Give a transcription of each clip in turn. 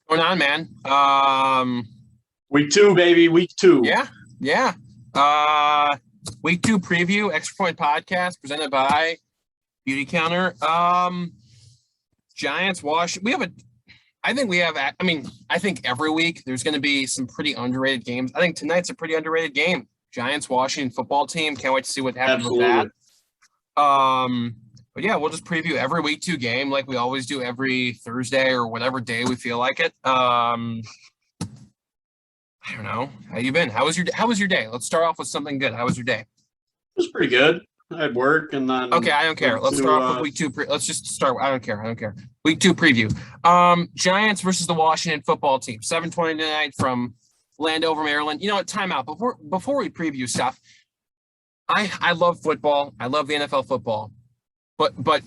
Going on, man? Week 2, baby. Week 2. Yeah, yeah. Week 2 preview, Extra Point Podcast, presented by Beauty Counter. Giants, Wash. I think we have. I think every week there's going to be some pretty underrated games. I think tonight's a pretty underrated game. Giants, Washington football team. Can't wait to see what happens Absolutely. with that. But yeah, we'll just preview every week 2 game like we always do every Thursday or whatever day we feel like it. I don't know. How you been? How was your day? Let's start off with something good. How was your day? It was pretty good. I had work and then Okay, I don't care. Let's start off with week 2. Let's just start. I don't care. Week 2 preview. Giants versus the Washington football team. 7:20 tonight from Landover, Maryland. You know what? Timeout. Before we preview stuff, I love football. I love the NFL football, but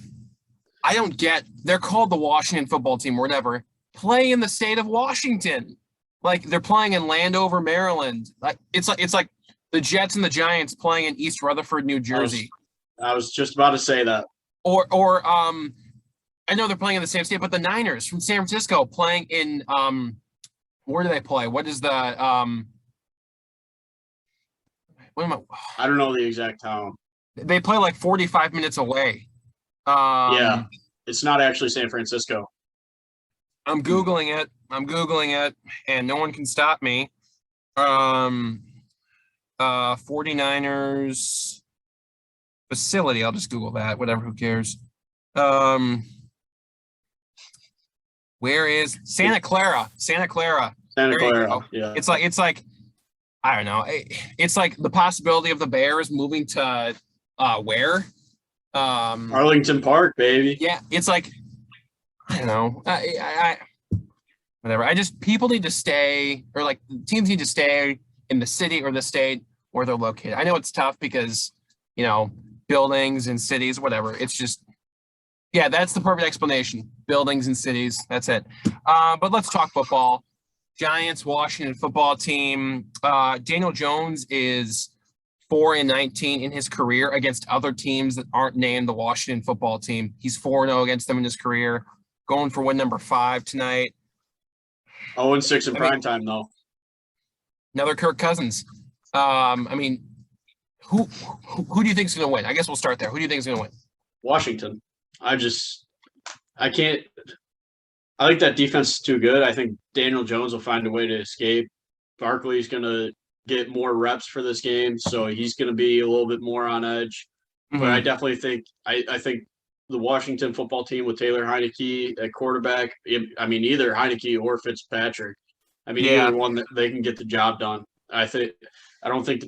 I don't get. They're called the Washington football team or whatever. Play in the state of Washington. Like they're playing in Landover, Maryland. Like it's like the Jets and the Giants playing in East Rutherford, New Jersey. I was just about to say that. Or I know they're playing in the same state, but the Niners from San Francisco playing in where do they play? What is the what am I don't know the exact town. They play like 45 minutes away. Yeah, it's not actually San Francisco. I'm Googling it, and no one can stop me. 49ers facility. I'll just Google that. Whatever, who cares? Where is Santa Clara? Santa Clara, yeah. It's like I don't know. It's like the possibility of the Bears moving to where? Arlington Park, baby. Yeah, it's like I don't know. I whatever. People need to stay, or like teams need to stay in the city or the state where they're located. I know it's tough because, buildings and cities, whatever. It's just, yeah, that's the perfect explanation. Buildings and cities. That's it. But let's talk football. Giants, Washington football team. Daniel Jones is 4-19 in his career against other teams that aren't named the Washington football team. He's 4-0 against them in his career. Going for win number 5 tonight. 0-6 in prime time, though. Another Kirk Cousins. Who do you think is going to win? I guess we'll start there. Who do you think is going to win? Washington. I think that defense is too good. I think Daniel Jones will find a way to escape. Barkley's going to get more reps for this game, so he's going to be a little bit more on edge. Mm-hmm. But I definitely think I think the Washington football team with Taylor Heineke at quarterback, either Heineke or Fitzpatrick, either one that they can get the job done. I don't think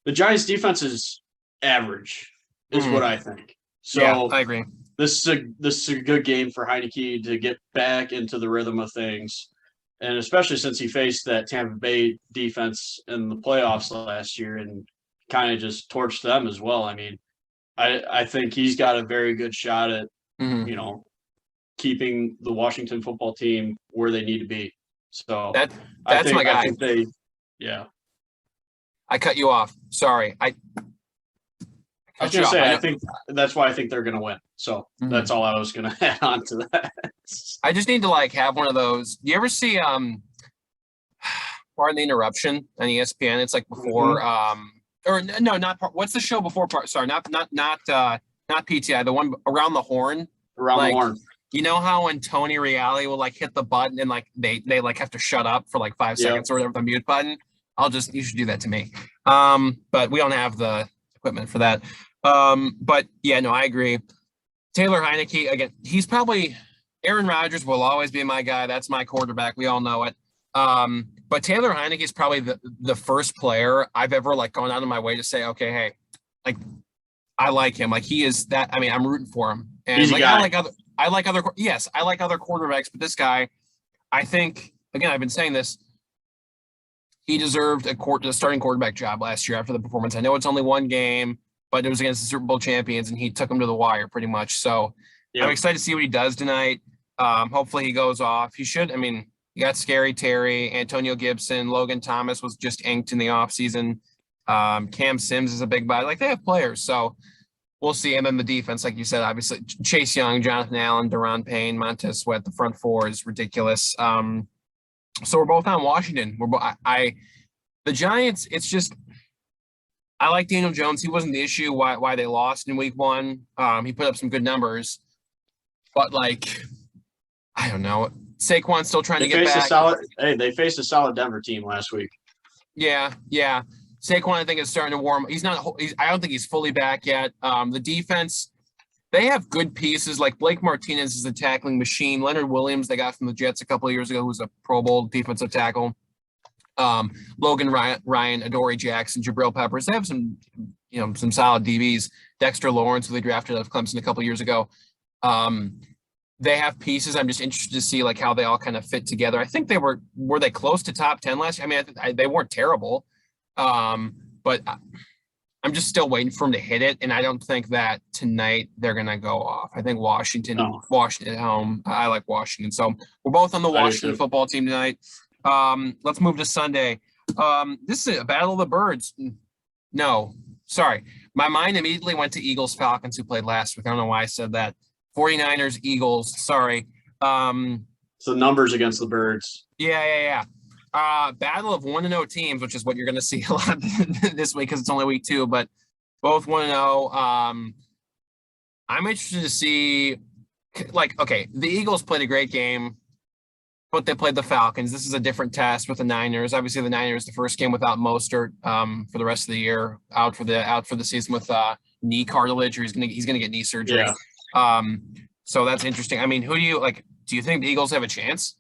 the Giants defense is average, is what I think. So yeah, I agree. This is a good game for Heineke to get back into the rhythm of things, and especially since he faced that Tampa Bay defense in the playoffs last year and kind of just torched them as well. I think he's got a very good shot at keeping the Washington football team where they need to be. So that's my guy. I cut you off. Sorry. I was going to say, I think that's why I think they're going to win. So that's all I was going to add on to that. I just need to have one of those. Do you ever see Pardon the Interruption on ESPN? It's like before or no, not what's the show before sorry, not PTI, the one Around the Horn. Around the Horn. You know how when Tony Reali will hit the button and they have to shut up for 5 seconds or whatever, the mute button? You should do that to me. But we don't have the equipment for that. But yeah, no, I agree. Taylor Heineke, again, he's probably Aaron Rodgers will always be my guy. That's my quarterback. We all know it. But Taylor Heineke is probably the first player I've ever gone out of my way to say, okay, hey, I like him. He is that. I'm rooting for him. And he's a guy. I like other quarterbacks, but this guy, I think, again, I've been saying this, he deserved a starting quarterback job last year after the performance. I know it's only one game, but it was against the Super Bowl champions, and he took them to the wire pretty much. So I'm excited to see what he does tonight. Hopefully he goes off. He should. You got Scary Terry, Antonio Gibson, Logan Thomas was just inked in the offseason. Cam Sims is a big body. They have players. So we'll see. And then the defense, like you said, obviously Chase Young, Jonathan Allen, Deron Payne, Montez Sweat, the front four is ridiculous. So we're both on Washington. The Giants, it's just, I like Daniel Jones. He wasn't the issue why they lost in week one. He put up some good numbers, but like, I don't know. Saquon's still trying to get back. They faced a solid Denver team last week. Yeah. Saquon, I think, is starting to warm. I don't think he's fully back yet. The defense, they have good pieces. Like Blake Martinez is a tackling machine. Leonard Williams, they got from the Jets a couple of years ago, who's a Pro Bowl defensive tackle. Logan Ryan, Adoree Jackson, Jabril Peppers. They have some solid DBs. Dexter Lawrence, who they drafted out of Clemson a couple of years ago. They have pieces. I'm just interested to see like how they all kind of fit together. I think were they close to top 10 last year? I mean, they weren't terrible. But I'm just still waiting for them to hit it. And I don't think that tonight they're going to go off. I think Washington at home. I like Washington. So we're both on the Washington football team tonight. Let's move to Sunday. This is a battle of the birds. No, sorry. My mind immediately went to Eagles Falcons, who played last week. I don't know why I said that. 49ers, Eagles. Sorry. So numbers against the birds. Yeah. Battle of 1-0 teams, which is what you're going to see a lot this week because it's only week 2, but both 1-0. I'm interested to see, the Eagles played a great game, but they played the Falcons. This is a different test with the Niners. Obviously, the Niners, the first game without Mostert for the rest of the year, out for the season with knee cartilage, or he's gonna get knee surgery. Yeah. So that's interesting. I mean, who do you like? Do you think the Eagles have a chance?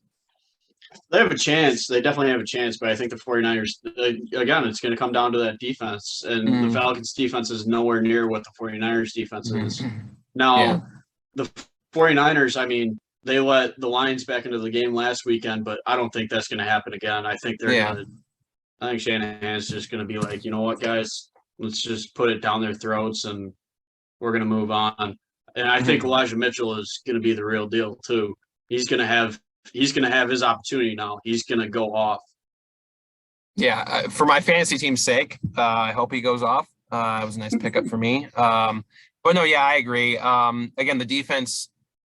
They have a chance. They definitely have a chance, but I think the 49ers, again, it's going to come down to that defense. And the Falcons defense is nowhere near what the 49ers defense is. Now, the 49ers, I mean, they let the Lions back into the game last weekend, but I don't think that's going to happen again. I think I think Shanahan's just going to be like, you know what, guys, let's just put it down their throats and we're going to move on. And I think Elijah Mitchell is going to be the real deal too. He's going to have his opportunity now. He's going to go off. Yeah, for my fantasy team's sake, I hope he goes off. It was a nice pickup for me. But no, yeah, I agree. Again, the defense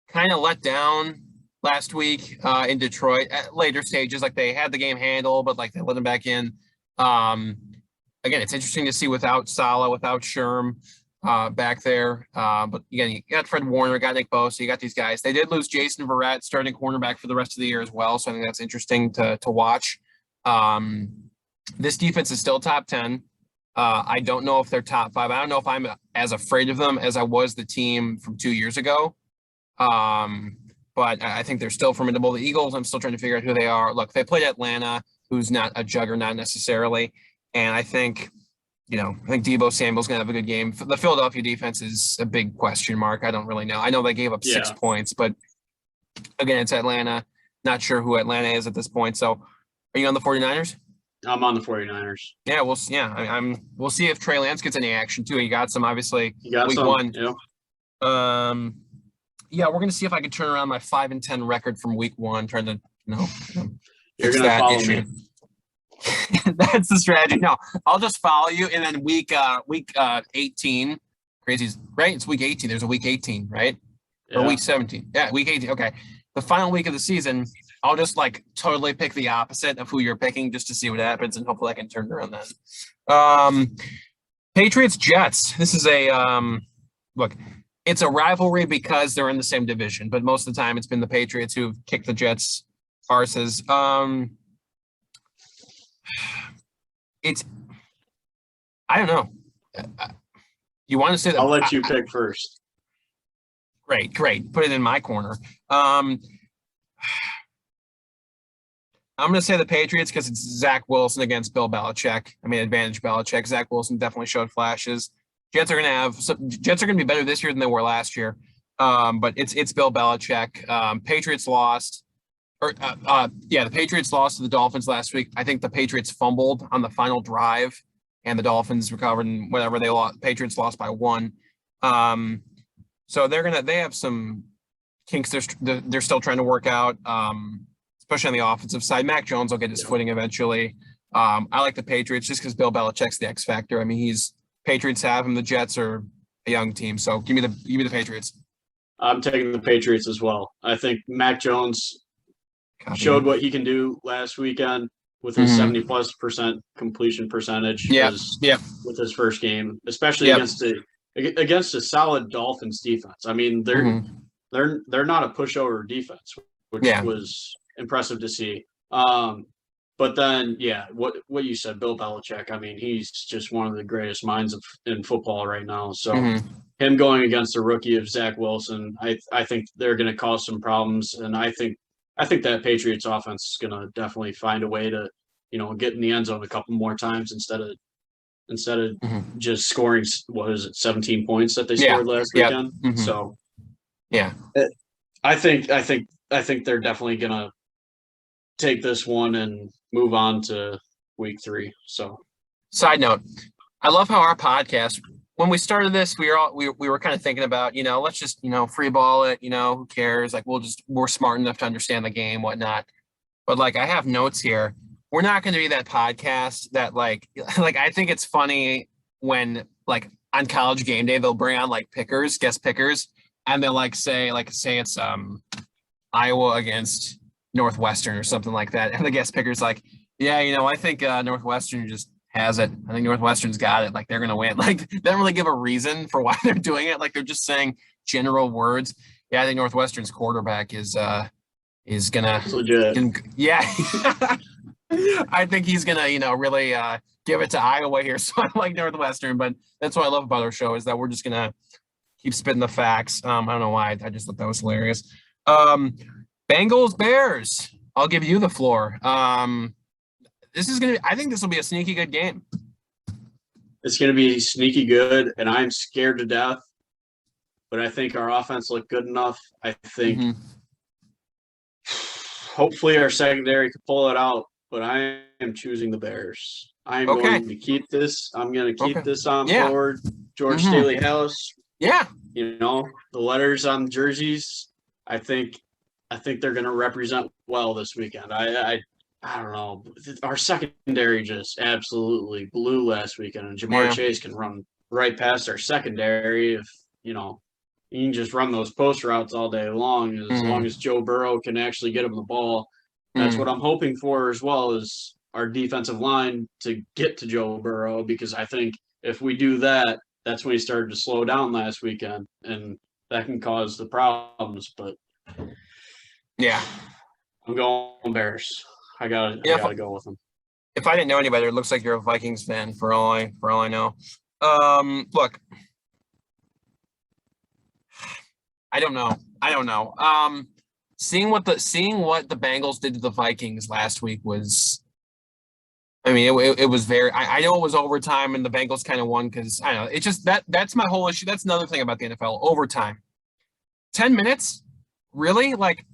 kind of let down last week in Detroit at later stages. Like they had the game handled, but like they let them back in. Again, it's interesting to see without Saleh, without Sherm back there. But again, you got Fred Warner, got Nick Bosa, you got these guys. They did lose Jason Verrett, starting cornerback for the rest of the year as well. So I think that's interesting to watch. This defense is still top 10. I don't know if they're top 5. I don't know if I'm as afraid of them as I was the team from 2 years ago. But I think they're still formidable. The Eagles, I'm still trying to figure out who they are. Look, they played Atlanta, who's not a juggernaut necessarily. And I think Deebo Samuel's going to have a good game. The Philadelphia defense is a big question mark. I don't really know. I know they gave up 6 points, but again, it's Atlanta. Not sure who Atlanta is at this point. So are you on the 49ers? I'm on the 49ers. Yeah, we'll see if Trey Lance gets any action too. He got some, obviously, week 1. Yeah. Yeah, we're going to see if I can turn around my 5-10 record from week 1, trying to, You're going to follow me. That's the strategy. No, I'll just follow you. And then week 18, crazy, right? It's week 18. There's a week 18, right? Yeah. Or week 17. Yeah, week 18. Okay. The final week of the season, I'll just totally pick the opposite of who you're picking just to see what happens. And hopefully I can turn it around then. Patriots, Jets. This is look, it's a rivalry because they're in the same division, but most of the time it's been the Patriots who've kicked the Jets' arses. I don't know. You want to say that? I'll let you pick first. Great. Put it in my corner. I'm going to say the Patriots because it's Zach Wilson against Bill Belichick. I mean, advantage Belichick. Zach Wilson definitely showed flashes. Jets are going to be better this year than they were last year. But it's Bill Belichick. Patriots lost. The Patriots lost to the Dolphins last week. I think the Patriots fumbled on the final drive, and the Dolphins recovered, and whatever they lost. Patriots lost by 1. So they have some kinks they're still trying to work out, especially on the offensive side. Mac Jones will get his footing eventually. I like the Patriots just because Bill Belichick's the X factor. I mean, Patriots have him. The Jets are a young team. So give me the Patriots. I'm taking the Patriots as well. I think Mac Jones showed what he can do last weekend with his 70+% completion percentage with his first game, especially against a solid Dolphins defense. I mean, they're not a pushover defense, which was impressive to see. But then, what you said, Bill Belichick. I mean, he's just one of the greatest minds in football right now. So him going against a rookie of Zach Wilson, I think they're going to cause some problems, and I think that Patriots offense is going to definitely find a way to, get in the end zone a couple more times instead of just scoring. What is it, 17 points that they scored last weekend? So, I think they're definitely going to take this one and move on to week 3. So, side note, I love how our podcast, when we started this, we were kind of thinking about, let's just, free ball it, who cares? Like, we're smart enough to understand the game, whatnot. But like, I have notes here. We're not going to be that podcast that like I think it's funny when like on College Game Day, they'll bring on like guest pickers, and they'll say it's Iowa against Northwestern or something like that. And the guest picker's like, I think Northwestern just has it. I think Northwestern's got it. Like, they're going to win. Like, they don't really give a reason for why they're doing it. Like, they're just saying general words. Yeah, I think Northwestern's quarterback is gonna legit. I think he's gonna, really give it to Iowa here. So I like Northwestern, but that's what I love about our show is that we're just gonna keep spitting the facts. I don't know why. I just thought that was hilarious. Bengals, Bears. I'll give you the floor. I think this will be a sneaky good game. It's going to be sneaky good, and I'm scared to death. But I think our offense looked good enough. I think hopefully our secondary could pull it out, but I am choosing the Bears. I'm going to keep this. I'm going to keep this on forward. George Staley House. Yeah. The letters on the jerseys. I think they're going to represent well this weekend. I don't know. Our secondary just absolutely blew last weekend, and Jamar Chase can run right past our secondary if, you can just run those post routes all day long. As long as Joe Burrow can actually get him the ball. That's what I'm hoping for as well as our defensive line to get to Joe Burrow, because I think if we do that, that's when he started to slow down last weekend, and that can cause the problems. But I'm going Bears. I gotta go with them. If I didn't know any better, it looks like you're a Vikings fan for all I know. Look, I don't know. Seeing what the Bengals did to the Vikings last week was, I mean, it was very. I know it was overtime and the Bengals kind of won because I don't know. It's just that's my whole issue. That's another thing about the NFL. Overtime, 10 minutes, really? Like,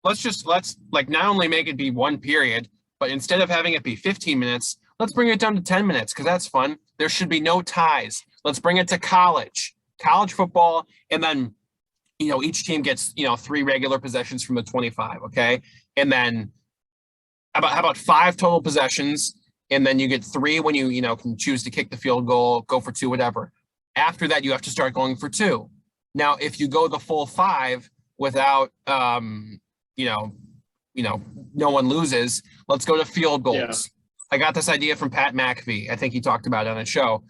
let's not only make it be one period, but instead of having it be 15 minutes, let's bring it down to 10 minutes because that's fun. There should be no ties. Let's bring it to college football, and then each team gets 3 regular possessions from the 25. Okay, and then how about 5 total possessions, and then you get 3 when you can choose to kick the field goal, go for 2, whatever. After that, you have to start going for 2. Now, if you go the full 5 without no one loses, let's go to field goals. Yeah. I got this idea from Pat McAfee. I think he talked about it on a show.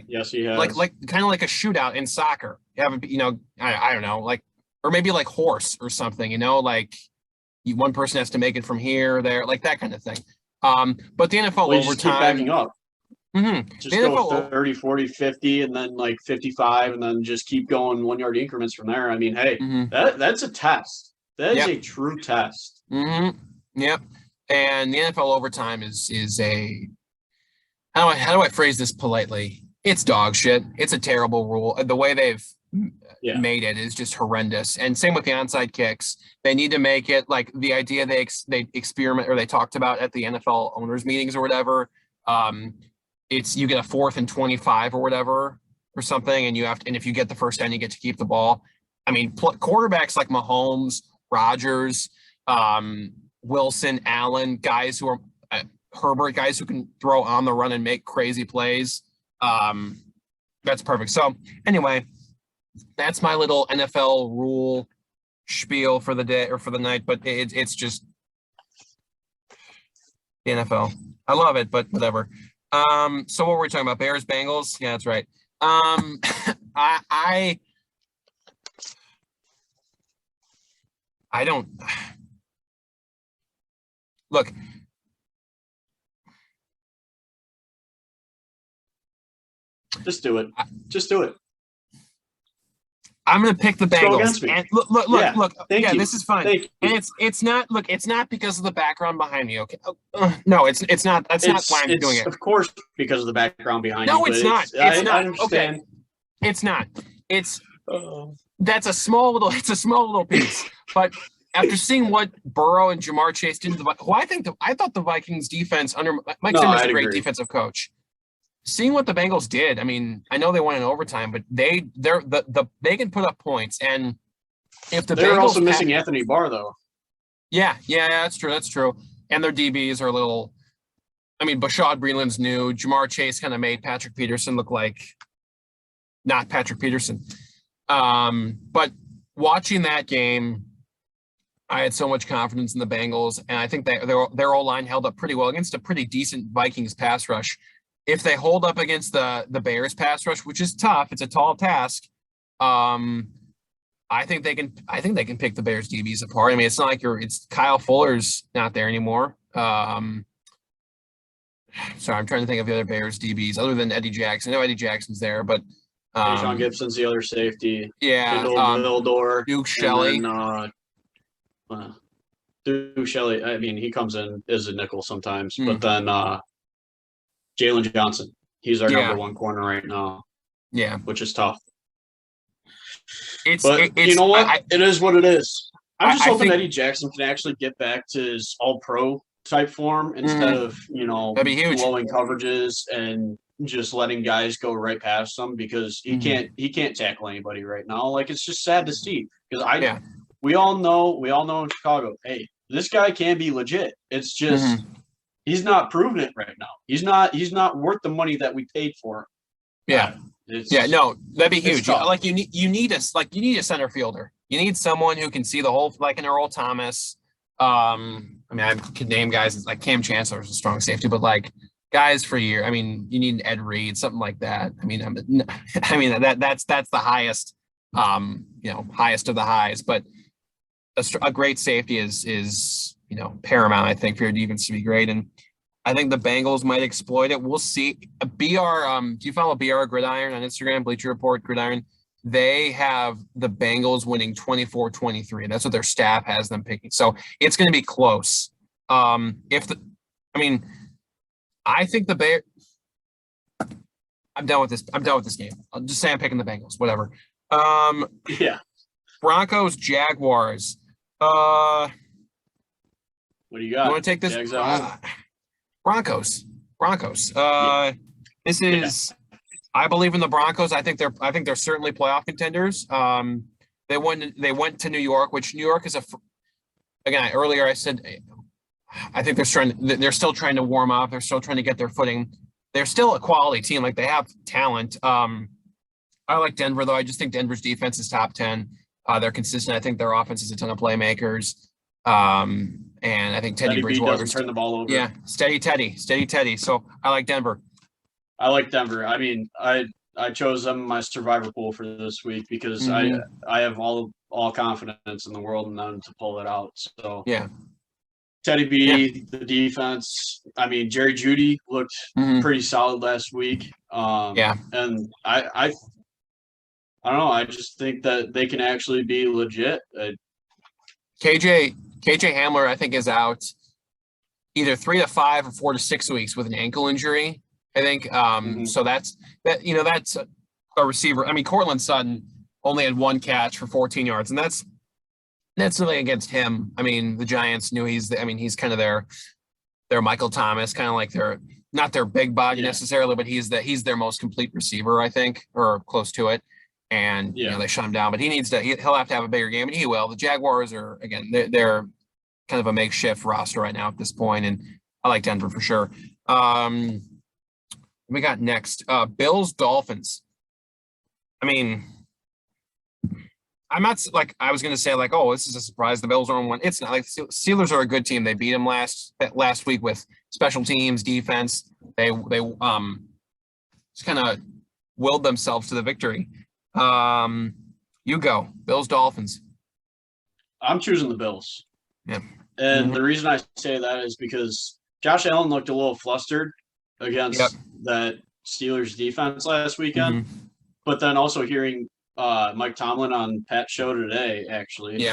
Yes, he has. Like kind of like a shootout in soccer. You have I don't know, or maybe like horse or something. One person has to make it from here or there, like that kind of thing. But the NFL overtime. Just keep backing up. Just go 30, 40, 50, and then 55, and then just keep going 1 yard increments from there. I mean, hey, that's a test. That is a true test. Yep. And the NFL overtime is a how do I phrase this politely? It's dog shit. It's a terrible rule. The way they've made it is just horrendous. And same with the onside kicks. They need to make it like the idea they experiment or they talked about at the NFL owners meetings or whatever. It's you get a 4th and 25 or whatever or something, and if you get the first down, you get to keep the ball. I mean, quarterbacks like Mahomes, Rodgers, Wilson, Allen, guys who are Herbert, guys who can throw on the run and make crazy plays. That's perfect. So anyway, that's my little NFL rule spiel for the day or for the night, but it's just the NFL. I love it, but whatever. So what were we talking about? Bears, Bengals? Yeah, that's right. I don't look. Just do it. Just do it. I'm going to pick the Let's go Bengals. against me. And Yeah, look. thank Yeah, you. this is fine. Thank you. And it's not. Look, it's not because of the background behind me. Okay. No, it's not. That's not why I'm doing it. Of course, because of the background behind No, you. it's but not. It's I not. understand. Okay. It's not. It's that's a small little. It's a small little piece. But after seeing what Burrow and Jamar Chase did to the, who I thought the Vikings defense under Mike Zimmer's a great agree. defensive coach. Seeing what the Bengals did, I mean, I know they won in overtime, but they can put up points. And if the They're Bengals also missing Anthony Barr, though. Yeah, that's true. That's true. And their DBs are a little. I mean, Bashad Breeland's new. Jamar Chase kind of made Patrick Peterson look like not Patrick Peterson. But watching that game, I had so much confidence in the Bengals, and I think their O-line held up pretty well against a pretty decent Vikings pass rush. If they hold up against the Bears pass rush, which is tough, it's a tall task. I think they can pick the Bears DBs apart. I mean, it's not like it's Kyle Fuller's not there anymore. Sorry, I'm trying to think of the other Bears DBs other than Eddie Jackson. I know Eddie Jackson's there, but Sean Gibson's the other safety. Yeah, Kendall Vildor, Duke Shelley. Duke Shelley. I mean, he comes in as a nickel sometimes, Hmm. but then Jalen Johnson. He's our number one corner right now. Yeah, which is tough. It's you know what? It is what it is. I'm just hoping think, Eddie Jackson can actually get back to his all-pro type form instead of that'd be huge. blowing coverages and just letting guys go right past him because he can't tackle anybody right now. Like, it's just sad to see because we all know in Chicago, hey, this guy can be legit. It's just he's not proving it right now. He's not worth the money that we paid for him. No, that'd be huge. Like you need a center fielder. You need someone who can see the whole, like an Earl Thomas. I mean, I could name guys like Cam Chancellor is a strong safety, but like guys for year. I mean, you need Ed Reed, something like that. I mean, that's the highest, highest of the highs. But a great safety is paramount. I think for your defense to be great, and I think the Bengals might exploit it. We'll see. BR, do you follow BR Gridiron on Instagram? Bleacher Report Gridiron. They have the Bengals winning 24-23. That's what their staff has them picking. So it's going to be close. I think the Bears. I'm done with this. I'm done with this game. I'll just say I'm picking the Bengals. Whatever. Broncos, Jaguars. What do you got? You want to take this? Broncos. This is. I believe in the Broncos. I think they're certainly playoff contenders. They went to New York, which New York is again, earlier I said I think they're still trying to warm up. They're still trying to get their footing. They're still a quality team. Like, they have talent. I like Denver, though. I just think Denver's defense is top 10. They're consistent. I think their offense is a ton of playmakers. And I think Teddy Bridgewater doesn't turn the ball over. Yeah, steady Teddy. So I like Denver. I like Denver. I mean, I chose them in my survivor pool for this week because I have all confidence in the world in them to pull it out. So Teddy B, the defense. I mean, Jerry Jeudy looked pretty solid last week. And I don't know. I just think that they can actually be legit. KJ Hamler, I think, is out either 3 to 5 or 4 to 6 weeks with an ankle injury. I think so. That's a receiver. I mean, Cortland Sutton only had 1 catch for 14 yards, and that's really against him. I mean, the Giants knew he's kind of their Michael Thomas, kind of like not their big body necessarily, but he's their most complete receiver, I think, or close to it. And they shut him down, but he'll have to have a bigger game, and he will. The Jaguars are, again, they're kind of a makeshift roster right now at this point, and I like Denver for sure. We got next Bills Dolphins. I mean, I'm not like I was going to say like, oh, this is a surprise. The Bills are on one. It's not like Steelers are a good team. They beat them last week with special teams, defense. They just kind of willed themselves to the victory. You go Bills Dolphins. I'm choosing the Bills. Yeah. And the reason I say that is because Josh Allen looked a little flustered against that Steelers defense last weekend. But then also hearing Mike Tomlin on Pat's show today, actually,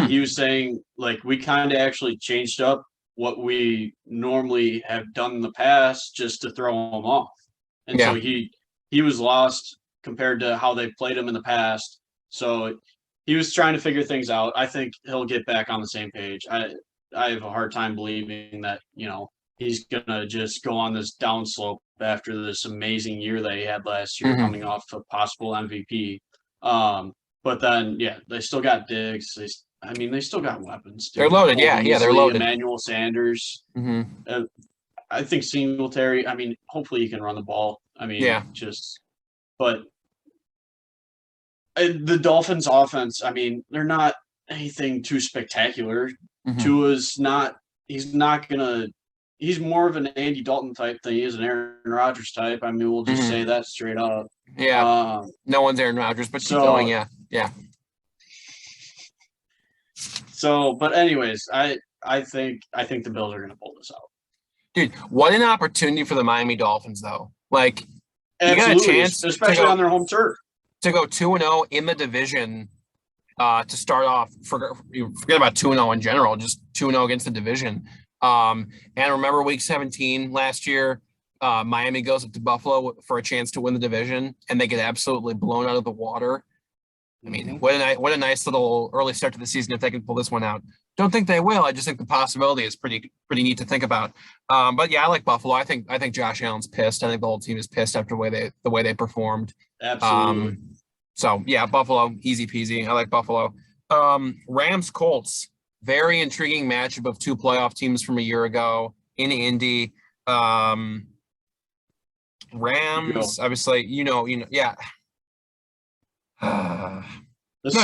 he was saying, like, we kind of actually changed up what we normally have done in the past just to throw him off. And so he was lost compared to how they played him in the past. So he was trying to figure things out. I think he'll get back on the same page. I have a hard time believing that, he's going to just go on this downslope after this amazing year that he had last year, coming off a possible MVP. But then, they still got Diggs. They still got weapons. They're loaded. They're loaded. Emmanuel Sanders. I think Singletary, hopefully he can run the ball. But the Dolphins offense, they're not anything too spectacular. Tua's not, he's more of an Andy Dalton type than he is an Aaron Rodgers type. We'll just say that straight up. Yeah. No one's Aaron Rodgers, but keep going. Yeah. So, but anyways, I think the Bills are going to pull this out. Dude, what an opportunity for the Miami Dolphins, though. Like, absolutely, you got a chance, especially on their home turf, to go 2-0 in the division. To start off, forget about 2-0 in general, just 2-0 against the division. And remember week 17 last year, Miami goes up to Buffalo for a chance to win the division, and they get absolutely blown out of the water. What a nice little early start to the season if they can pull this one out. Don't think they will. I just think the possibility is pretty neat to think about. But yeah, I like Buffalo. I think Josh Allen's pissed. I think the whole team is pissed after the way they performed. Absolutely. So yeah, Buffalo, easy peasy. I like Buffalo. Rams Colts, very intriguing matchup of two playoff teams from a year ago in Indy. Rams, obviously, yeah. Why am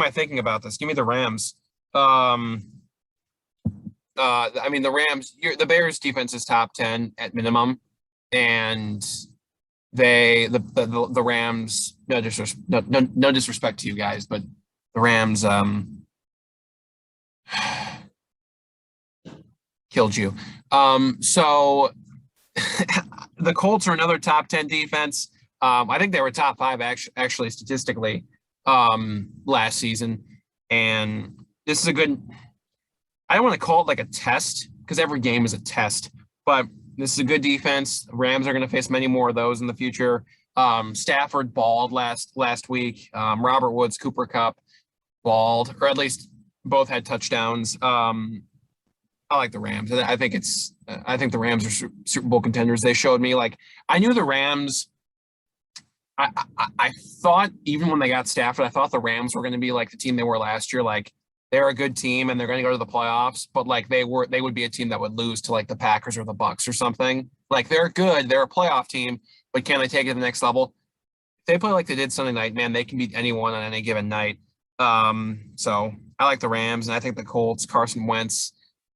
I thinking about this? Give me the Rams. The Rams. The Bears' defense is top 10 at minimum, and the Rams. No disrespect to you guys, but the Rams killed you. So the Colts are another top 10 defense. I think they were top 5 actually statistically last season. And this is a good, I don't want to call it like a test because every game is a test, but this is a good defense. Rams are going to face many more of those in the future. Stafford balled last week. Robert Woods, Cooper Kupp balled, or at least both had touchdowns. I like the Rams. I think the Rams are Super Bowl contenders. They showed me, like, I knew the Rams. I thought even when they got Stafford, I thought the Rams were going to be like the team they were last year. Like, they're a good team and they're going to go to the playoffs, but like they would be a team that would lose to like the Packers or the Bucks or something. Like, they're good. They're a playoff team, but can they take it to the next level? If they play like they did Sunday night, man, they can beat anyone on any given night. So I like the Rams, and I think the Colts, Carson Wentz,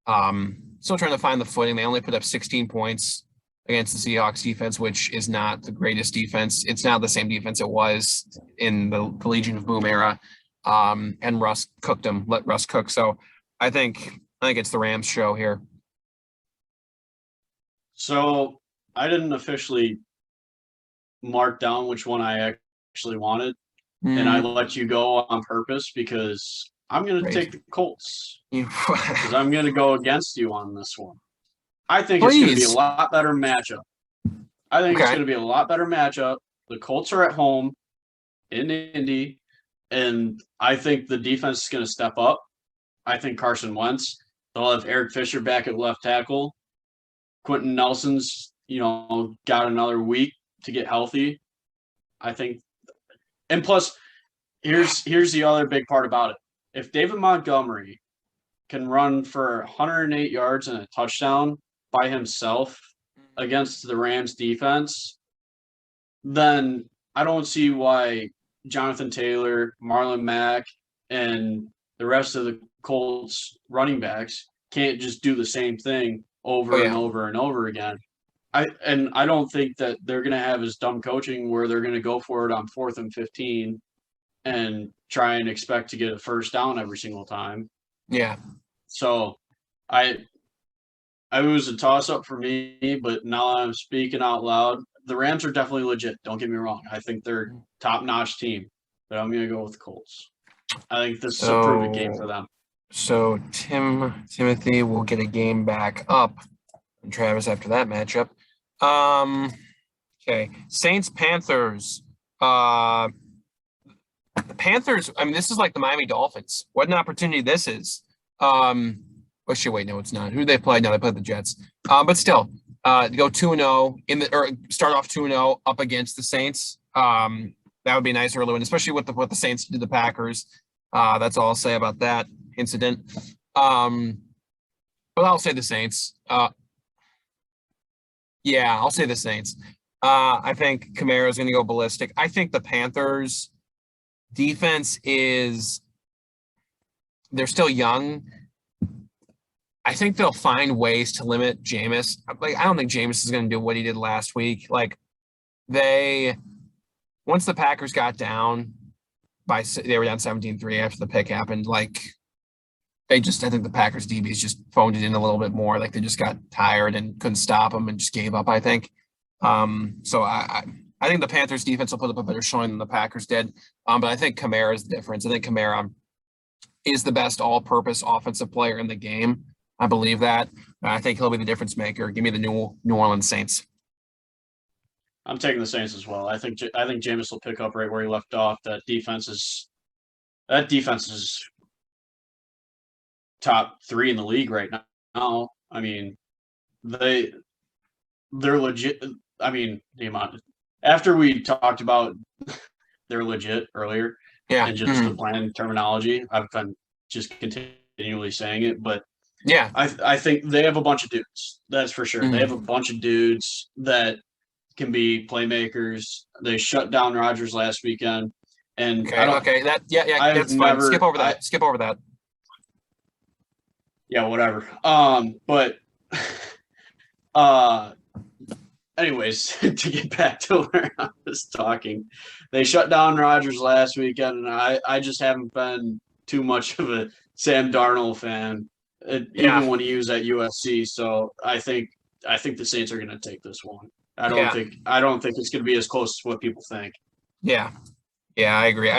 still trying to find the footing. They only put up 16 points against the Seahawks defense, which is not the greatest defense. It's not the same defense it was in the Legion of Boom era. And Russ cooked them, let Russ cook. So I think it's the Rams show here. So I didn't officially mark down which one I actually wanted, and I let you go on purpose because I'm going to take the Colts because I'm going to go against you on this one. I think it's going to be a lot better matchup. It's going to be a lot better matchup. The Colts are at home in Indy, and I think the defense is going to step up. I think Carson Wentz. They'll have Eric Fisher back at left tackle. Quentin Nelson's, got another week to get healthy. I think, and plus, here's the other big part about it. If David Montgomery can run for 108 yards and a touchdown by himself against the Rams defense, then I don't see why Jonathan Taylor, Marlon Mack, and the rest of the Colts running backs can't just do the same thing Oh over and yeah. over and over again. I don't think that they're going to have as dumb coaching where they're going to go for it on 4th and 15 and try and expect to get a first down every single time. Yeah. So I it was a toss up for me, but now I'm speaking out loud. The Rams are definitely legit. Don't get me wrong. I think they're top notch team, but I'm gonna go with the Colts. I think this is a prove it game for them. So Timothy will get a game back up, and Travis after that matchup. Okay, Saints Panthers. The Panthers. I mean, this is like the Miami Dolphins. What an opportunity this is. Oh shit! Wait, no, it's not. Who do they play? No, they played the Jets. But still, go 2-0 or start off 2-0 up against the Saints. That would be a nice early win, especially with what the Saints did to the Packers. That's all I'll say about that incident. But I'll say the Saints. Yeah, I'll say the Saints. I think Kamara's going to go ballistic. I think the Panthers defense they're still young. I think they'll find ways to limit Jameis. Like, I don't think Jameis is going to do what he did last week. Like, once the Packers got down they were down 17-3 after the pick happened. Like, I think the Packers DBs just phoned it in a little bit more. Like, they just got tired and couldn't stop them and just gave up, I think. So I think the Panthers defense will put up a better showing than the Packers did. But I think Kamara is the difference. I think Kamara is the best all-purpose offensive player in the game. I believe that. I think he'll be the difference maker. Give me the New Orleans Saints. I'm taking the Saints as well. I think Jameis will pick up right where he left off. That defense is top 3 in the league right now. I mean, they're legit. I mean, the amount after we talked about they're legit earlier, Yeah, and just the plan terminology. I've been just continually saying it, but yeah, I think they have a bunch of dudes. That's for sure. They have a bunch of dudes that can be playmakers. They shut down Rodgers last weekend, and that's fine. Skip over that. Yeah, whatever. But anyways, to get back to where I was talking, they shut down Rodgers last weekend, and I just haven't been too much of a Sam Darnold fan, even when he was at USC. So I think the Saints are going to take this one. I don't think it's going to be as close as what people think. Yeah, I agree.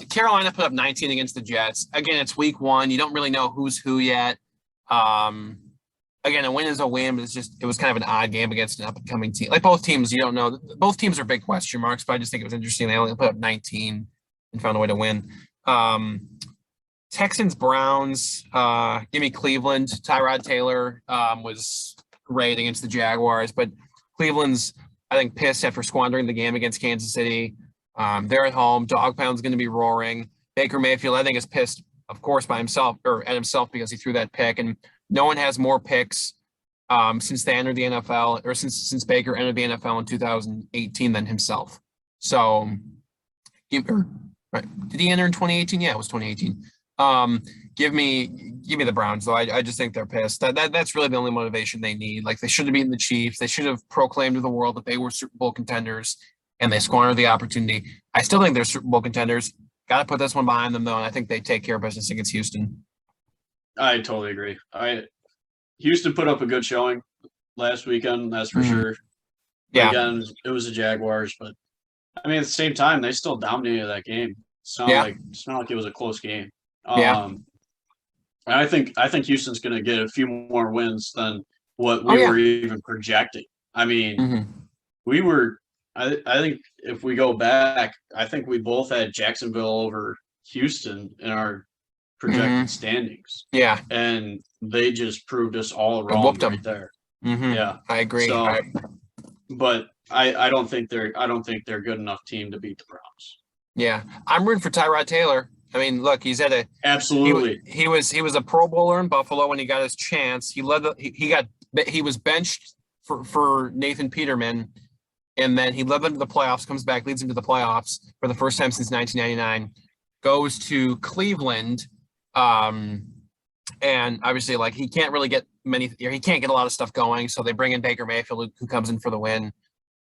Carolina put up 19 against the Jets. Again, it's week 1. You don't really know who's who yet. Again, a win is a win, but it was kind of an odd game against an up-and-coming team. Like, both teams, you don't know. Both teams are big question marks, but I just think it was interesting. They only put up 19 and found a way to win. Texans, Browns, give me Cleveland. Tyrod Taylor was great against the Jaguars, but Cleveland's, I think, pissed after squandering the game against Kansas City. They're at home. Dog Pound's going to be roaring. Baker Mayfield, I think, is pissed, of course, at himself because he threw that pick. And no one has more picks since they entered the NFL, or since Baker entered the NFL in 2018 than himself. So, right? Did he enter in 2018? Yeah, it was 2018. Give me the Browns, though. I just think they're pissed. That's really the only motivation they need. Like, they should have beaten the Chiefs. They should have proclaimed to the world that they were Super Bowl contenders, and they squandered the opportunity. I still think they're Super Bowl contenders. Got to put this one behind them, though, and I think they take care of business against Houston. I totally agree. Houston put up a good showing last weekend, that's for sure. Yeah. Again, it was the Jaguars, but I mean, at the same time, they still dominated that game. It's not like it was a close game. And I think Houston's going to get a few more wins than what we were even projecting. I mean, we were. I think if we go back, I think we both had Jacksonville over Houston in our projected standings. Yeah, and they just proved us all wrong right there. Yeah, I agree. So, but I don't think they're a good enough team to beat the Browns. Yeah, I'm rooting for Tyrod Taylor. I mean, look, he's at absolutely. He was a Pro Bowler in Buffalo when he got his chance. He was benched for Nathan Peterman, and then he led them to the playoffs, comes back, leads them to the playoffs for the first time since 1999, goes to Cleveland, and obviously, like, he can't really get he can't get a lot of stuff going, so they bring in Baker Mayfield, who comes in for the win,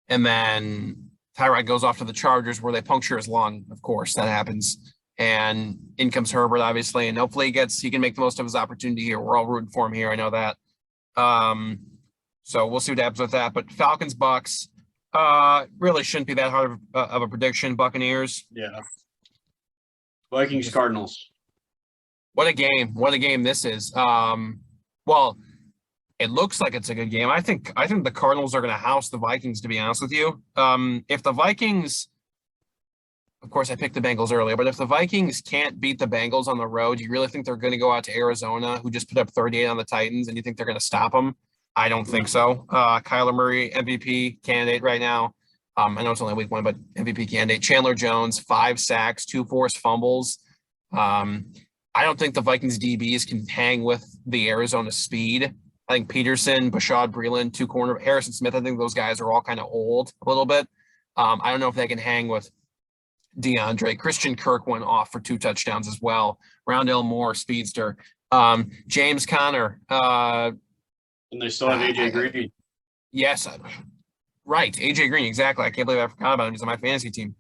and then Tyrod goes off to the Chargers, where they puncture his lung. Of course, that happens, and in comes Herbert, obviously, and hopefully he can make the most of his opportunity here. We're all rooting for him here. I know that. So we'll see what happens with that. But Falcons, Bucks, really shouldn't be that hard of a prediction. Buccaneers. Yeah. Vikings, Cardinals. What a game. What a game this is. Well, it looks like it's a good game. I think the Cardinals are going to house the Vikings, to be honest with you. If the Vikings, of course, I picked the Bengals earlier, but if the Vikings can't beat the Bengals on the road, you really think they're going to go out to Arizona, who just put up 38 on the Titans, and you think they're going to stop them? I don't think so. Kyler Murray, MVP candidate right now. I know it's only week 1, but MVP candidate. Chandler Jones, 5 sacks, 2 forced fumbles. I don't think the Vikings DBs can hang with the Arizona speed. I think Peterson, Bashad Breeland, 2 corner, Harrison Smith, I think those guys are all kind of old a little bit. I don't know if they can hang with DeAndre. Christian Kirk went off for 2 touchdowns as well. Rondale Moore, speedster. James Conner. And they still have AJ Green. Yes. Right. AJ Green. Exactly. I can't believe I forgot about him. He's on my fantasy team.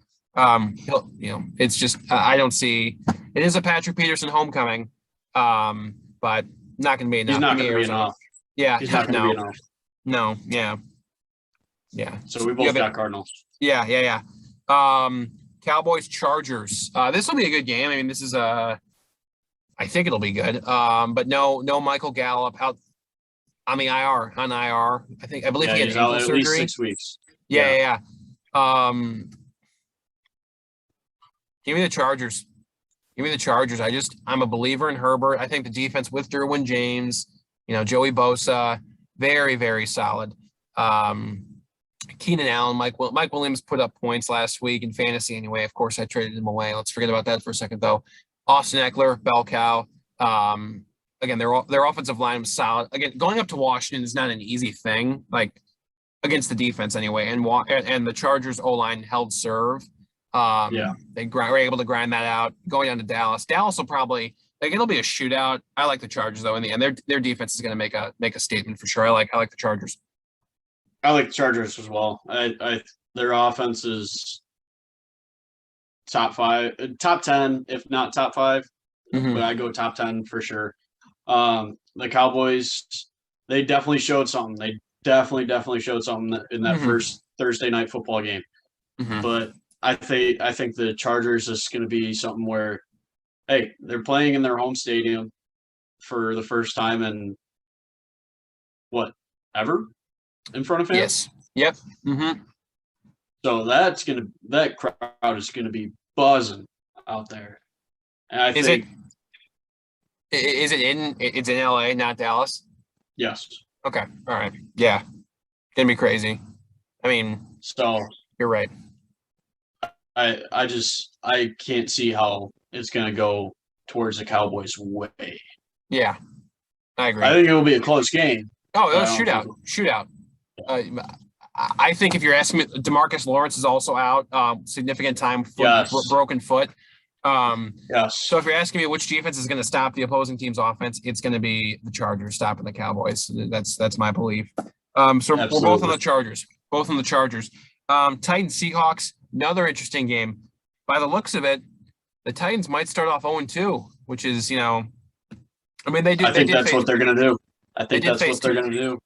It's just, I don't see, it is a Patrick Peterson homecoming, but not going to be enough. He's not going to be enough. Yeah. He's not going to be enough. No. Yeah. Yeah. So we both got Cardinals. Yeah. Cowboys, Chargers. This will be a good game. I mean, this is I think it'll be good. But no Michael Gallup out on the IR, I believe he had he's ankle out surgery. At least 6 weeks. Yeah. Give me the Chargers. I'm a believer in Herbert. I think the defense with Derwin James, Joey Bosa, very, very solid. Keenan Allen, Mike Williams put up points last week in fantasy anyway. Of course, I traded him away. Let's forget about that for a second, though. Austin Eckler, bell cow. Again, their offensive line was solid. Again, going up to Washington is not an easy thing, like against the defense anyway. And the Chargers O-line held serve. They were able to grind that out. Going down to Dallas will probably, it'll be a shootout. I like the Chargers though in the end. Their defense is going to make a statement for sure. I like the Chargers. I like the Chargers as well. Their offense is top 10, if not top 5. Mm-hmm. But I go top 10 for sure. The Cowboys, they definitely showed something. They definitely showed something in that first Thursday night football game. Mm-hmm. But I think the Chargers is going to be something where, hey, they're playing in their home stadium for the first time in ever in front of fans. Yes. Yep. Mm-hmm. So that crowd is gonna be buzzing out there. And it's in LA, not Dallas? Yes. Okay. All right. Yeah. Gonna be crazy. I mean, so you're right. I can't see how it's gonna go towards the Cowboys' way. Yeah. I agree. I think it will be a close game. Oh, it was shootout. I think if you're asking me, DeMarcus Lawrence is also out, significant time, broken foot. Yes. So if you're asking me which defense is going to stop the opposing team's offense, it's going to be the Chargers stopping the Cowboys. That's my belief. So Absolutely. we're both on the Chargers. Titans, Seahawks, another interesting game. By the looks of it, the Titans might start off 0-2, which is, I think that's what they're going to do.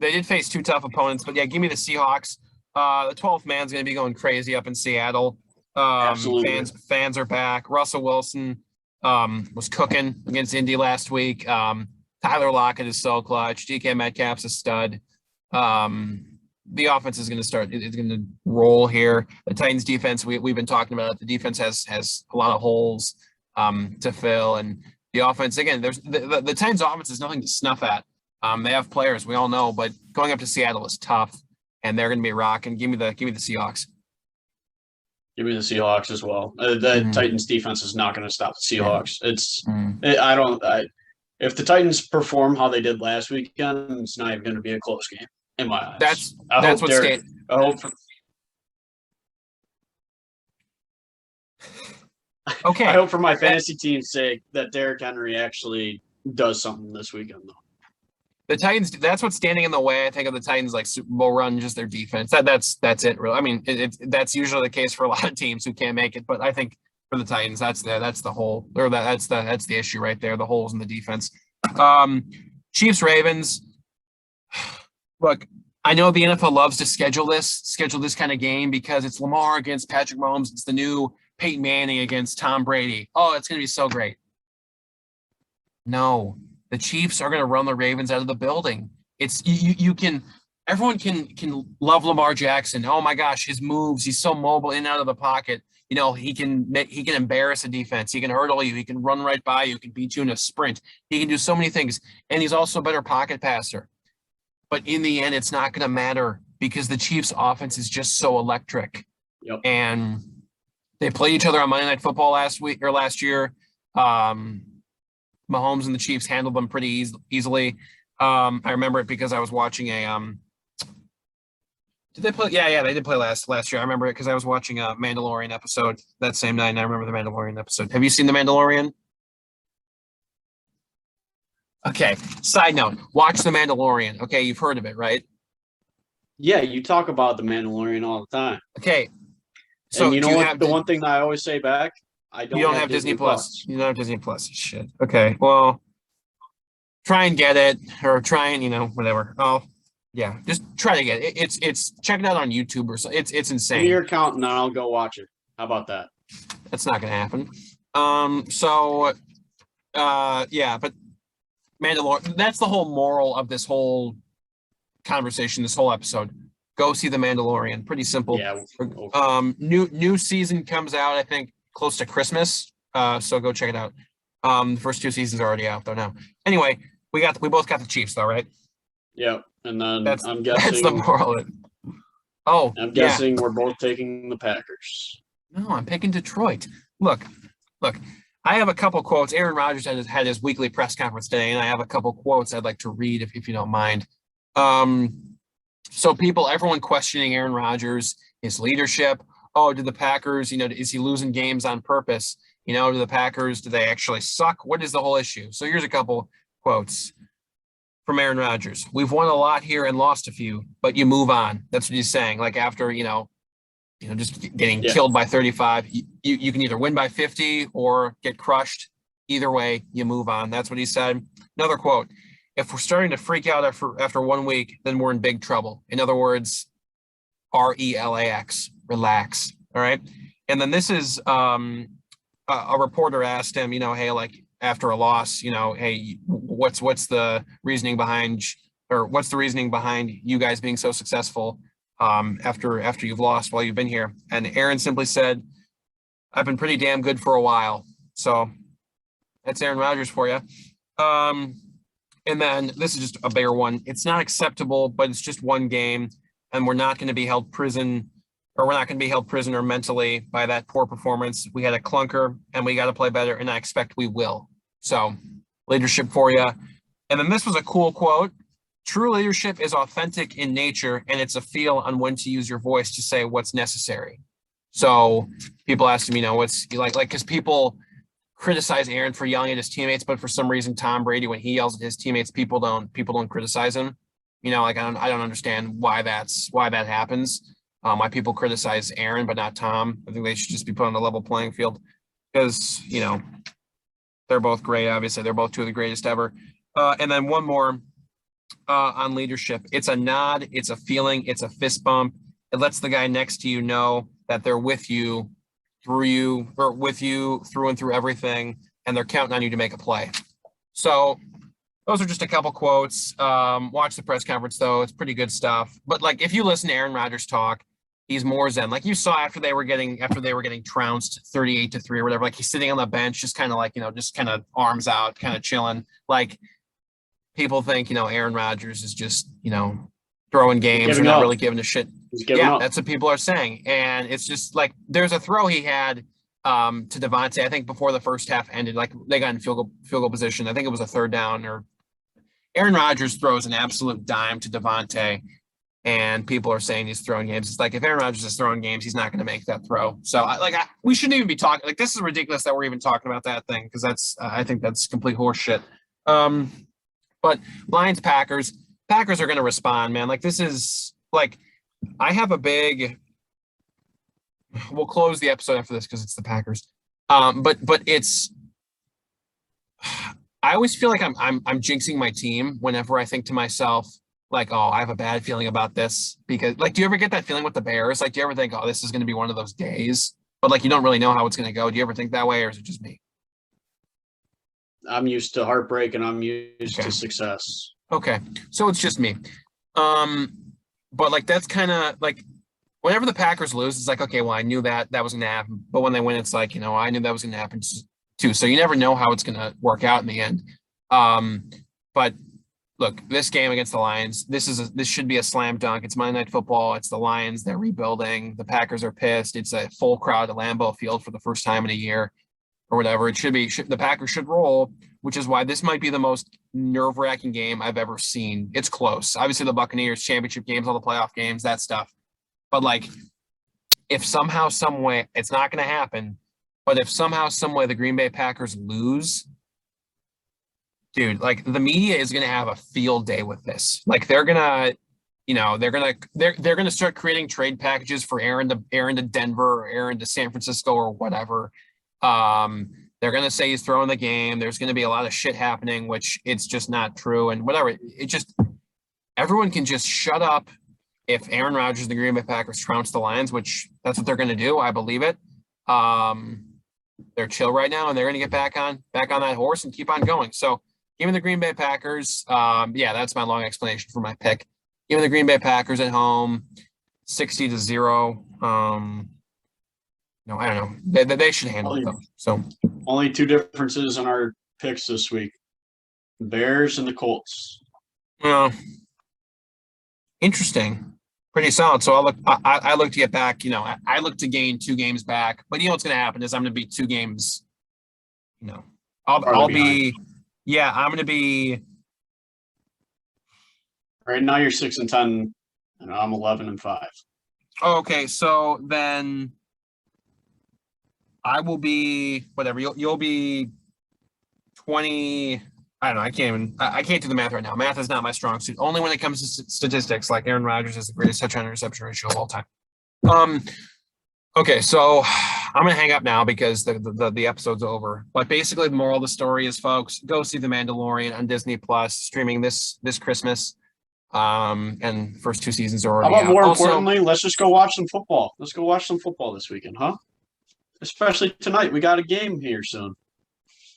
They did face 2 tough opponents, but yeah, give me the Seahawks. The 12th man's going to be going crazy up in Seattle. Absolutely. Fans are back. Russell Wilson was cooking against Indy last week. Tyler Lockett is so clutch. DK Metcalf's a stud. The offense is going to start. It's going to roll here. The Titans defense, we've been talking about it. The defense has a lot of holes to fill, and the offense, again, there's the Titans offense is nothing to snuff at. They have players, we all know, but going up to Seattle is tough, and they're going to be rocking. Give me the Seahawks. Give me the Seahawks as well. The Titans defense is not going to stop the Seahawks. If the Titans perform how they did last weekend, it's not even going to be a close game in my eyes. That's what Okay. I hope for my fantasy team's sake that Derrick Henry actually does something this weekend, though. The Titans, that's what's standing in the way, I think, of the Titans like Super Bowl run, just their defense. That's it, really. I mean, that's usually the case for a lot of teams who can't make it, but I think for the Titans, that's the hole, or that's the issue right there, the holes in the defense. Chiefs Ravens. Look, I know the NFL loves to schedule this kind of game because it's Lamar against Patrick Mahomes. It's the new Peyton Manning against Tom Brady. Oh, it's going to be so great. No, the Chiefs are going to run the Ravens out of the building. It's you can everyone can love Lamar Jackson. Oh my gosh, his moves, he's so mobile in and out of the pocket. You know, he can embarrass a defense. He can hurdle you. He can run right by you. He can beat you in a sprint. He can do so many things, and he's also a better pocket passer. But in the end, it's not going to matter because the Chiefs' offense is just so electric. Yep. And they played each other on Monday Night Football last year. Mahomes and the Chiefs handled them pretty easily. I remember it because I was watching a did they play? Yeah, they did play last year. I remember it because I was watching a Mandalorian episode that same night, and I remember the Mandalorian episode. Have you seen the Mandalorian? Okay. Side note: watch the Mandalorian. Okay, you've heard of it, right? Yeah, you talk about the Mandalorian all the time. Okay. So and you know what? The one thing that I always say back, I don't. You don't have Disney Plus. You don't have Disney Plus. Shit. Okay. Well, try and get it, or try and whatever. Oh, yeah. Just try to get it. It's check it out on YouTube or so. It's insane. Give me your account and I'll go watch it. How about that? That's not gonna happen. Yeah, but Mandalorian. That's the whole moral of this whole conversation, this whole episode. Go see the Mandalorian. Pretty simple. Yeah. New season comes out, I think, close to Christmas. So go check it out. The first two seasons are already out though now. Anyway, we both got the Chiefs though, right? Yeah. And then I'm guessing that's the moral of it. Oh, I'm guessing we're both taking the Packers. No, I'm picking Detroit. Look. I have a couple quotes. Aaron Rodgers had his weekly press conference today, and I have a couple quotes I'd like to read if you don't mind. So everyone questioning Aaron Rodgers, his leadership. Oh, did the Packers, is he losing games on purpose? Do the Packers, do they actually suck? What is the whole issue? So here's a couple quotes from Aaron Rodgers. We've won a lot here and lost a few, but you move on. That's what he's saying. Like after, just getting killed by 35, you can either win by 50 or get crushed. Either way, you move on. That's what he said. Another quote. If we're starting to freak out after 1 week, then we're in big trouble. In other words, RELAX, relax. All right. And then this is a reporter asked him, hey, like after a loss, hey, what's the reasoning behind you guys being so successful after you've lost while you've been here? And Aaron simply said, I've been pretty damn good for a while. So that's Aaron Rodgers for you. And then this is just a bigger one. It's not acceptable, but it's just one game, and we're not going to be held prisoner mentally by that poor performance. We had a clunker, and we got to play better, and I expect we will. So leadership for you. And then this was a cool quote. True leadership is authentic in nature, and it's a feel on when to use your voice to say what's necessary. So people ask him, what's like because people criticize Aaron for yelling at his teammates, but for some reason, Tom Brady, when he yells at his teammates, people don't criticize him. I don't understand why that happens. Why people criticize Aaron, but not Tom. I think they should just be put on a level playing field because, they're both great. Obviously, they're both two of the greatest ever. And then one more on leadership. It's a nod. It's a feeling. It's a fist bump. It lets the guy next to you know that they're with you through and through everything, and they're counting on you to make a play. So those are just a couple quotes. Watch the press conference though; it's pretty good stuff. But like, if you listen to Aaron Rodgers talk, he's more zen. Like you saw after they were getting trounced 38-3 or whatever. Like he's sitting on the bench, just kind of like just kind of arms out, kind of chilling. Like people think Aaron Rodgers is just throwing games or not really giving a shit. Yeah, that's what people are saying. And it's just like there's a throw he had to Devontae, I think before the first half ended. Like they got in field goal position. I think it was a third down, or Aaron Rodgers throws an absolute dime to Devontae. and people are saying he's throwing games. It's like if Aaron Rodgers is throwing games, he's not going to make that throw. So we shouldn't even be talking. Like this is ridiculous that we're even talking about that thing because I think that's complete horseshit. But Lions Packers are going to respond, man. Like this is like I have a big. We'll close the episode after this because it's the Packers. But it's. I always feel like I'm jinxing my team whenever I think to myself, like, oh, I have a bad feeling about this because like, do you ever get that feeling with the Bears? Like, do you ever think, oh, this is going to be one of those days, but like, you don't really know how it's going to go. Do you ever think that way or is it just me? I'm used to heartbreak and I'm used to success. Okay. So it's just me. But like, that's kind of like whenever the Packers lose, it's like, okay, well, I knew that was going to happen. But when they win, it's like, I knew that was going to happen too. So you never know how it's going to work out in the end. But look, this game against the Lions, this should be a slam dunk. It's Monday Night Football. It's the Lions. They're rebuilding. The Packers are pissed. It's a full crowd at Lambeau Field for the first time in a year or whatever. It should be, the Packers should roll, which is why this might be the most nerve-wracking game I've ever seen. It's close. Obviously, the Buccaneers championship games, all the playoff games, that stuff. But like, if somehow, some way, it's not going to happen. But if somehow, some way the Green Bay Packers lose, dude, like the media is going to have a field day with this. Like they're going to, they're going to start creating trade packages for Aaron to Denver or Aaron to San Francisco or whatever. They're going to say he's throwing the game. There's going to be a lot of shit happening, which it's just not true. And whatever, everyone can just shut up if Aaron Rodgers and the Green Bay Packers trounce the Lions, which that's what they're going to do. I believe it. They're chill right now and they're going to get back on that horse and keep on going. So give me the Green Bay Packers. Yeah, that's my long explanation for my pick. Give me the Green Bay Packers at home, 60-0. No, I don't know. They should handle it though. So only two differences in our picks this week: the Bears and the Colts. Interesting. Pretty solid. So I look to get back. I look to gain 2 games back. But what's going to happen is I'm going to be 2 games. I'll be. Yeah, I'm going to be. Right now you're 6-10, and I'm 11-5. Okay, so then I will be whatever. You'll be 20. I don't know. I can't do the math right now. Math is not my strong suit. Only when it comes to statistics, like Aaron Rodgers has the greatest touchdown interception ratio of all time. Okay, so I'm gonna hang up now because the episode's over. But basically, the moral of the story is, folks, go see The Mandalorian on Disney Plus, streaming this Christmas. And first 2 seasons are already How about out. more importantly, let's just go watch some football. Let's go watch some football this weekend, huh? Especially tonight. We got a game here soon.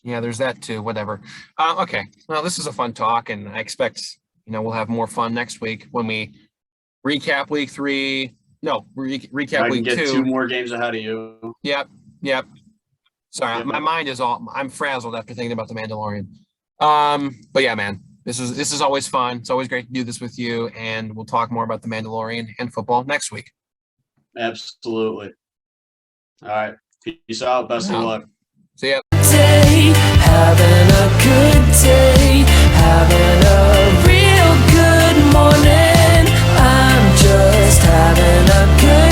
Yeah, there's that too. Whatever. Okay. Well, this is a fun talk, and I expect we'll have more fun next week when we recap week 3. No, recap week 2. Get 2 more games ahead of you. Yep. Sorry, my mind is I'm frazzled after thinking about The Mandalorian. But yeah, man, this is always fun. It's always great to do this with you, and we'll talk more about The Mandalorian and football next week. Absolutely. All right. Peace out. Best of luck. See ya. Having a good day, having a real good morning. I'm just having a good